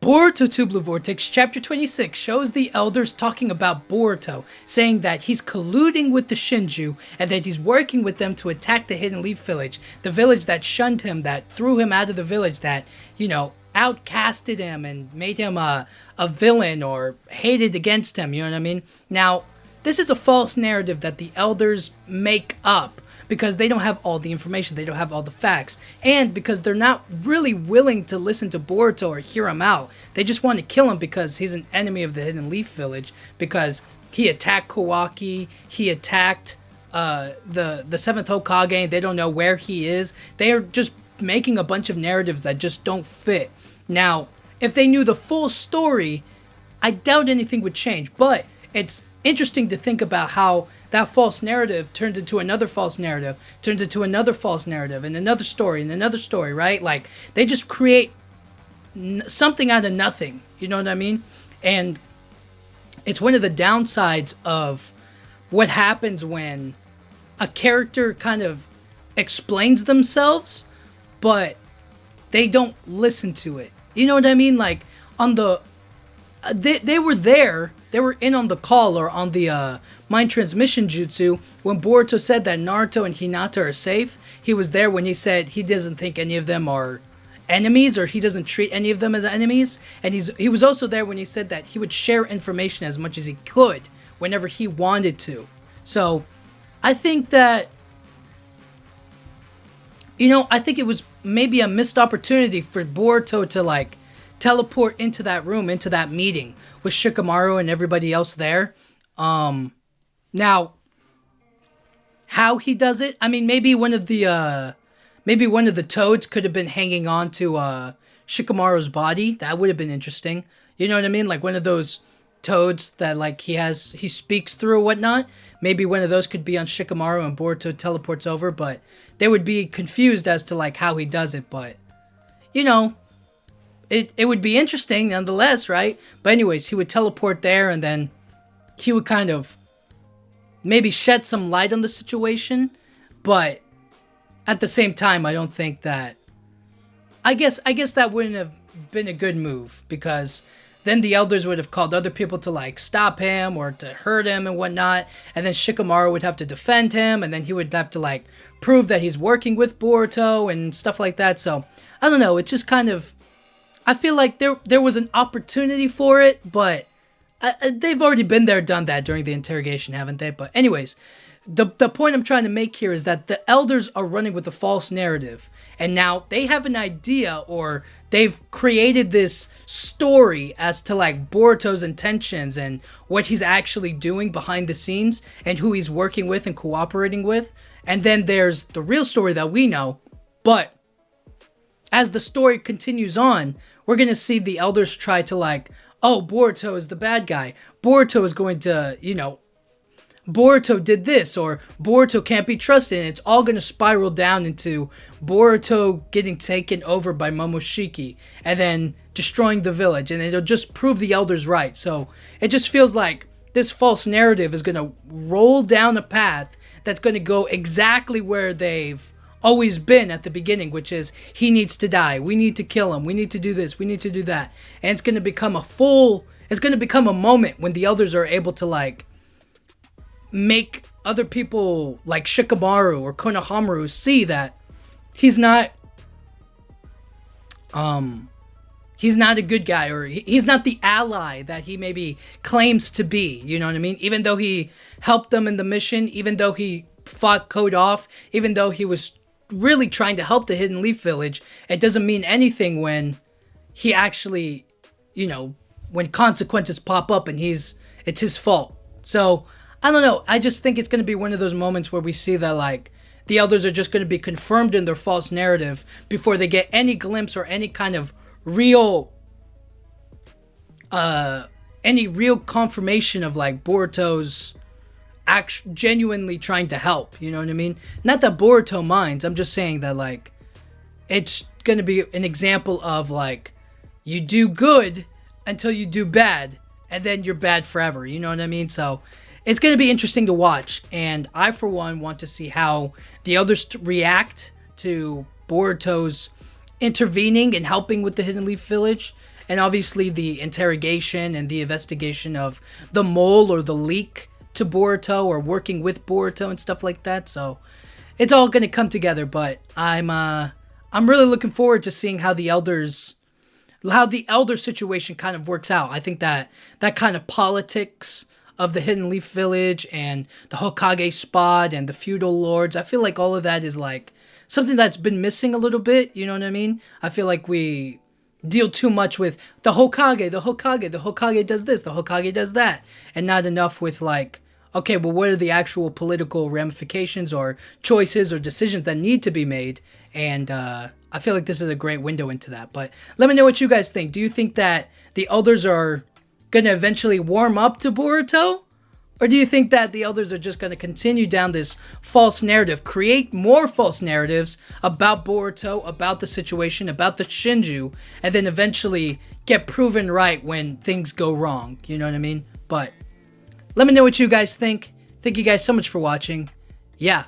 Boruto 2 Blue Vortex Chapter 26 shows the elders talking about Boruto, saying that he's colluding with the Shinju and that he's working with them to attack the Hidden Leaf Village, the village that shunned him, that threw him out of the village, that, outcasted him and made him a villain or hated against him, you know what I mean? Now, this is a false narrative that the elders make up because they don't have all the information, they don't have all the facts, and because they're not really willing to listen to Boruto or hear him out. They just want to kill him because he's an enemy of the Hidden Leaf Village, because he attacked Kawaki, he attacked the 7th Hokage, and they don't know where he is. They are just making a bunch of narratives that just don't fit. Now, if they knew the full story, I doubt anything would change, but it's interesting to think about how that false narrative turns into another false narrative, turns into another false narrative, and another story, right? Like, they just create something out of nothing, you know what I mean? And it's one of the downsides of what happens when a character kind of explains themselves, but they don't listen to it. You know what I mean? Like, on the... They were there, they were in on the call or on the mind transmission jutsu when Boruto said that Naruto and Hinata are safe. He was there when he said he doesn't think any of them are enemies, or he doesn't treat any of them as enemies. And he was also there when he said that he would share information as much as he could whenever he wanted to. So I think that, I think it was maybe a missed opportunity for Boruto to teleport into that room, into that meeting with Shikamaru and everybody else there. Now, how he does it? I mean, maybe one of the toads could have been hanging on to Shikamaru's body. That would have been interesting. You know what I mean? Like one of those toads that he speaks through or whatnot. Maybe one of those could be on Shikamaru and Boruto teleports over, but they would be confused as to how he does it. But It would be interesting nonetheless, right? But anyways, he would teleport there and then he would kind of maybe shed some light on the situation. But at the same time, I don't think that... I guess that wouldn't have been a good move, because then the elders would have called other people to stop him or to hurt him and whatnot. And then Shikamaru would have to defend him, and then he would have to prove that he's working with Boruto and stuff like that. So, I don't know, it's just kind of... I feel like there was an opportunity for it, but they've already been there, done that during the interrogation, haven't they? But anyways, the point I'm trying to make here is that the elders are running with a false narrative. And now they have an idea, or they've created this story as to Boruto's intentions and what he's actually doing behind the scenes and who he's working with and cooperating with. And then there's the real story that we know. But as the story continues on, we're going to see the elders try to Boruto is the bad guy. Boruto is going to, Boruto did this, or Boruto can't be trusted. And it's all going to spiral down into Boruto getting taken over by Momoshiki and then destroying the village. And it'll just prove the elders right. So it just feels like this false narrative is going to roll down a path that's going to go exactly where they've always been at the beginning, which is he needs to die, we need to kill him, we need to do this, we need to do that. And it's going to become a moment when the elders are able to make other people like Shikamaru or Konohamaru see that he's not a good guy, or he's not the ally that he maybe claims to be, you know what I mean? Even though he helped them in the mission, even though he fought Code off, even though he was really trying to help the Hidden Leaf Village, it doesn't mean anything when he actually, when consequences pop up and it's his fault. So, I don't know. I just think it's going to be one of those moments where we see that, the elders are just going to be confirmed in their false narrative before they get any glimpse or any kind of real confirmation of, Boruto's genuinely trying to help, you know what I mean? Not that Boruto minds, I'm just saying that it's gonna be an example of you do good until you do bad, and then you're bad forever, you know what I mean? So it's gonna be interesting to watch, and I for one want to see how the elders react to Boruto's intervening and helping with the Hidden Leaf Village, and obviously the interrogation and the investigation of the mole or the leak to Boruto, or working with Boruto and stuff like that. So it's all going to come together, but I'm really looking forward to seeing how the elder situation kind of works out. I think that kind of politics of the Hidden Leaf Village and the Hokage spot and the feudal lords, I feel like all of that is like something that's been missing a little bit, you know what I mean? I feel like we deal too much with the Hokage does this, the Hokage does that, and not enough with like, okay, well, what are the actual political ramifications or choices or decisions that need to be made? And I feel like this is a great window into that. But let me know what you guys think. Do you think that the elders are going to eventually warm up to Boruto? Or do you think that the elders are just going to continue down this false narrative, create more false narratives about Boruto, about the situation, about the Shinju, and then eventually get proven right when things go wrong? You know what I mean? But let me know what you guys think. Thank you guys so much for watching. Yeah.